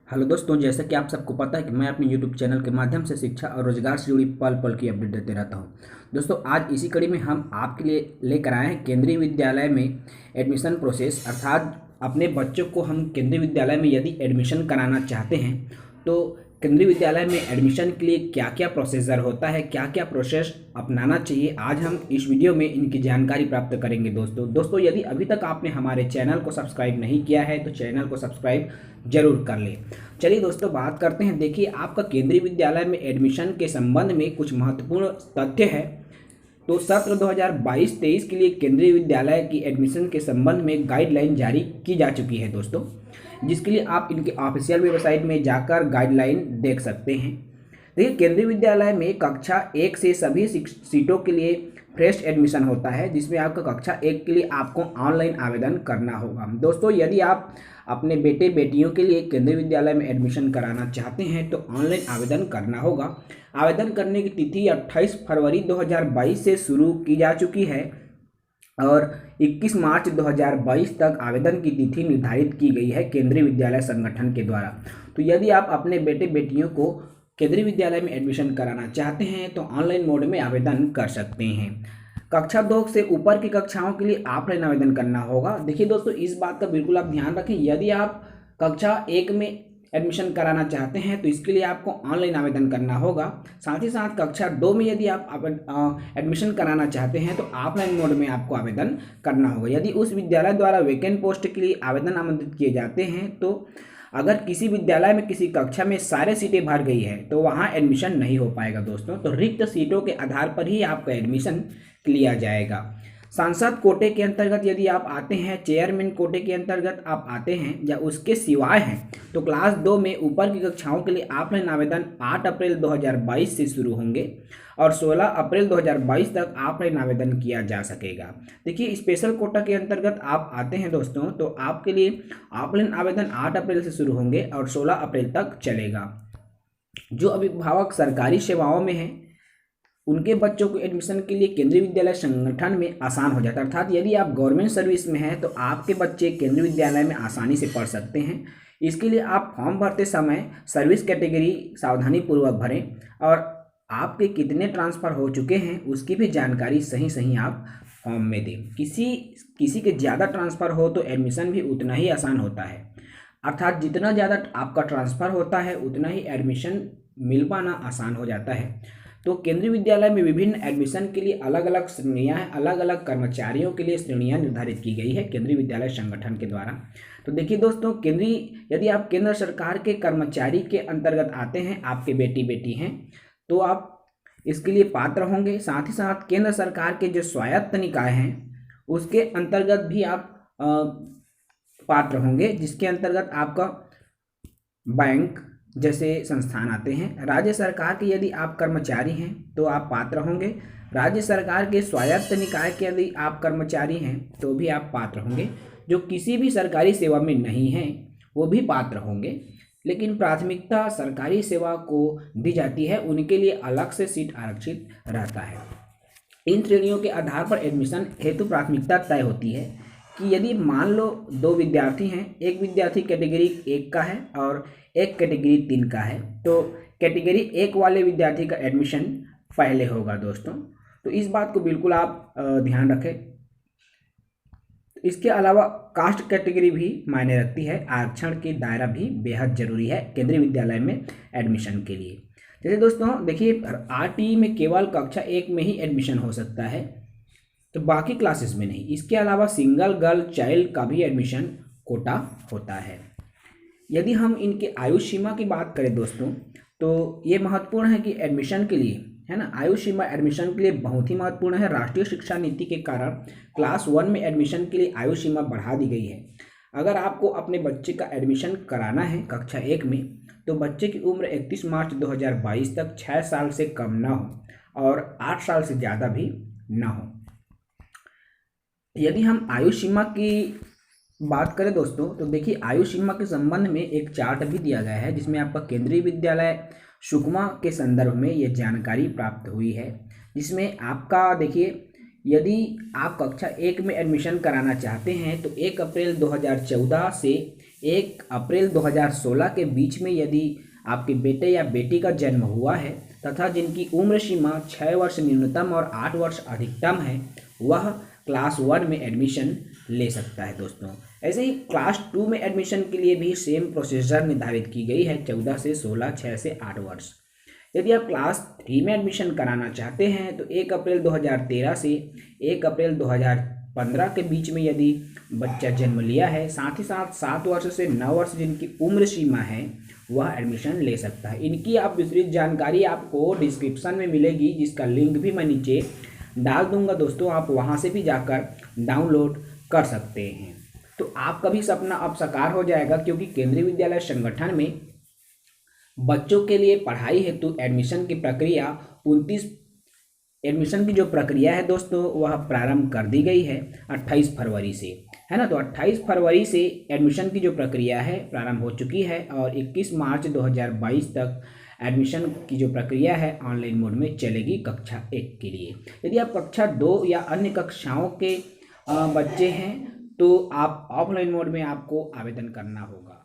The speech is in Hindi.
हेलो दोस्तों, जैसा कि आप सबको पता है कि मैं अपने यूट्यूब चैनल के माध्यम से शिक्षा और रोजगार से जुड़ी पल पल की अपडेट देते रहता हूं। दोस्तों, आज इसी कड़ी में हम आपके लिए लेकर आए हैं केंद्रीय विद्यालय में एडमिशन प्रोसेस। अर्थात अपने बच्चों को हम केंद्रीय विद्यालय में यदि एडमिशन कराना चाहते हैं तो केंद्रीय विद्यालय में एडमिशन के लिए क्या क्या प्रोसीजर होता है, क्या क्या प्रोसेस अपनाना चाहिए, आज हम इस वीडियो में इनकी जानकारी प्राप्त करेंगे। दोस्तों यदि अभी तक आपने हमारे चैनल को सब्सक्राइब नहीं किया है तो चैनल को सब्सक्राइब जरूर कर लें। चलिए दोस्तों, बात करते हैं। देखिए, आपका केंद्रीय विद्यालय में एडमिशन के संबंध में कुछ महत्वपूर्ण तथ्य है। तो सत्र 2022-23 के लिए केंद्रीय विद्यालय की एडमिशन के संबंध में गाइडलाइन जारी की जा चुकी है दोस्तों, जिसके लिए आप इनके ऑफिशियल वेबसाइट में जाकर गाइडलाइन देख सकते हैं। देखिए, केंद्रीय विद्यालय में कक्षा 1 से सभी सीटों के लिए फ्रेश एडमिशन होता है, जिसमें आपका कक्षा 1 के लिए आपको ऑनलाइन आवेदन करना होगा। दोस्तों, यदि आप अपने बेटे बेटियों के लिए केंद्रीय विद्यालय में एडमिशन कराना चाहते हैं तो ऑनलाइन आवेदन करना होगा। आवेदन करने की तिथि 28 फरवरी 2022 से शुरू की जा चुकी है और 21 मार्च 2022 तक आवेदन की तिथि निर्धारित की गई है केंद्रीय विद्यालय संगठन के द्वारा। तो यदि आप अपने बेटे बेटियों को केंद्रीय विद्यालय में एडमिशन कराना चाहते हैं तो ऑनलाइन मोड में आवेदन कर सकते हैं। कक्षा 2 से ऊपर की कक्षाओं के लिए ऑफलाइन आवेदन करना होगा। देखिए दोस्तों, इस बात का बिल्कुल आप ध्यान रखें। यदि आप कक्षा 1 में एडमिशन कराना चाहते हैं तो इसके लिए आपको ऑनलाइन आवेदन करना होगा। साथ ही साथ कक्षा 2 में यदि आप एडमिशन कराना चाहते हैं तो ऑफलाइन मोड में आपको आवेदन करना होगा। यदि उस विद्यालय द्वारा वैकेंट पोस्ट के लिए आवेदन आमंत्रित किए जाते हैं तो अगर किसी विद्यालय में किसी कक्षा में सारे सीटें भर गई है तो वहाँ एडमिशन नहीं हो पाएगा दोस्तों। तो रिक्त सीटों के आधार पर ही आपका एडमिशन लिया जाएगा। सांसद कोटे के अंतर्गत यदि आप आते हैं, चेयरमैन कोटे के अंतर्गत आप आते हैं या उसके सिवाय हैं तो क्लास 2 में ऊपर की कक्षाओं के लिए ऑफलाइन आवेदन 8 अप्रैल 2022 से शुरू होंगे और 16 अप्रैल 2022 तक ऑफलाइन आवेदन किया जा सकेगा। देखिए, स्पेशल कोटा के अंतर्गत आप आते हैं दोस्तों तो आपके लिए ऑफलाइन आवेदन 8 अप्रैल से शुरू होंगे और 16 अप्रैल तक चलेगा। जो अभिभावक सरकारी सेवाओं में हैं उनके बच्चों को एडमिशन के लिए केंद्रीय विद्यालय संगठन में आसान हो जाता है। अर्थात यदि आप गवर्नमेंट सर्विस में हैं तो आपके बच्चे केंद्रीय विद्यालय में आसानी से पढ़ सकते हैं। इसके लिए आप फॉर्म भरते समय सर्विस कैटेगरी सावधानी पूर्वक भरें और आपके कितने ट्रांसफ़र हो चुके हैं उसकी भी जानकारी सही सही आप फॉर्म में दें। किसी के ज़्यादा ट्रांसफ़र हो तो एडमिशन भी उतना ही आसान होता है। अर्थात जितना ज़्यादा आपका ट्रांसफ़र होता है उतना ही एडमिशन मिल पाना आसान हो जाता है। तो केंद्रीय विद्यालय में विभिन्न एडमिशन के लिए अलग अलग श्रेणियाँ हैं, अलग अलग कर्मचारियों के लिए श्रेणियाँ निर्धारित की गई है केंद्रीय विद्यालय संगठन के द्वारा। तो देखिए दोस्तों, यदि आप केंद्र सरकार के कर्मचारी के अंतर्गत आते हैं, आपके बेटी बेटी हैं तो आप इसके लिए पात्र होंगे। साथ ही साथ केंद्र सरकार के जो स्वायत्त निकाय हैं उसके अंतर्गत भी आप पात्र होंगे, जिसके अंतर्गत आपका बैंक जैसे संस्थान आते हैं। राज्य सरकार के यदि आप कर्मचारी हैं तो आप पात्र होंगे। राज्य सरकार के स्वायत्त निकाय के यदि आप कर्मचारी हैं तो भी आप पात्र होंगे। जो किसी भी सरकारी सेवा में नहीं हैं वो भी पात्र होंगे, लेकिन प्राथमिकता सरकारी सेवा को दी जाती है, उनके लिए अलग से सीट आरक्षित रहता है। इन श्रेणियों के आधार पर एडमिशन हेतु प्राथमिकता तय होती है कि यदि मान लो 2 विद्यार्थी हैं, एक विद्यार्थी कैटेगरी 1 का है और एक कैटेगरी 3 का है, तो कैटेगरी 1 वाले विद्यार्थी का एडमिशन पहले होगा दोस्तों। तो इस बात को बिल्कुल आप ध्यान रखें। इसके अलावा कास्ट कैटेगरी भी मायने रखती है। आरक्षण की दायरा भी बेहद जरूरी है केंद्रीय विद्यालय में एडमिशन के लिए। जैसे दोस्तों देखिए, आरटीई में केवल कक्षा 1 में ही एडमिशन हो सकता है, तो बाकी क्लासेस में नहीं। इसके अलावा सिंगल गर्ल चाइल्ड का भी एडमिशन कोटा होता है। यदि हम इनके आयु सीमा की बात करें दोस्तों तो ये महत्वपूर्ण है कि एडमिशन के लिए, है ना, आयु सीमा एडमिशन के लिए बहुत ही महत्वपूर्ण है। राष्ट्रीय शिक्षा नीति के कारण क्लास 1 में एडमिशन के लिए आयु सीमा बढ़ा दी गई है। अगर आपको अपने बच्चे का एडमिशन कराना है कक्षा 1 में तो बच्चे की उम्र 31 मार्च 2022 तक 6 साल से कम ना हो और 8 साल से ज़्यादा भी ना हो। यदि हम आयु सीमा की बात करें दोस्तों तो देखिए, आयु सीमा के संबंध में एक चार्ट भी दिया गया है जिसमें आपका केंद्रीय विद्यालय सुकमा के संदर्भ में ये जानकारी प्राप्त हुई है, जिसमें आपका देखिए, यदि आप कक्षा 1 में एडमिशन कराना चाहते हैं तो 1 अप्रैल 2014 से 1 अप्रैल 2016 के बीच में यदि आपके बेटे या बेटी का जन्म हुआ है तथा जिनकी उम्र सीमा 6 वर्ष न्यूनतम और 8 वर्ष अधिकतम है, वह क्लास 1 में एडमिशन ले सकता है दोस्तों। ऐसे ही क्लास 2 में एडमिशन के लिए भी सेम प्रोसीजर निर्धारित की गई है, 14 से 16, 6 से 8 वर्ष। यदि आप क्लास 3 में एडमिशन कराना चाहते हैं तो 1 अप्रैल 2013 से 1 अप्रैल 2015 के बीच में यदि बच्चा जन्म लिया है, साथ ही साथ 7 वर्ष से 9 वर्ष जिनकी उम्र सीमा है, वह एडमिशन ले सकता है। इनकी आप विस्तृत जानकारी आपको डिस्क्रिप्शन में मिलेगी, जिसका लिंक भी मैं नीचे डाल दूंगा दोस्तों, आप वहां से भी जाकर डाउनलोड कर सकते हैं। तो आपका भी सपना अब साकार हो जाएगा, क्योंकि केंद्रीय विद्यालय संगठन में बच्चों के लिए पढ़ाई हेतु एडमिशन की प्रक्रिया 29 एडमिशन की जो प्रक्रिया है दोस्तों, वह प्रारंभ कर दी गई है 28 फरवरी से, है ना। तो 28 फरवरी से एडमिशन की जो प्रक्रिया है प्रारंभ हो चुकी है और 21 मार्च 2022 तक एडमिशन की जो प्रक्रिया है ऑनलाइन मोड में चलेगी कक्षा 1 के लिए। यदि आप कक्षा 2 या अन्य कक्षाओं के बच्चे हैं तो आप ऑफलाइन मोड में आपको आवेदन करना होगा।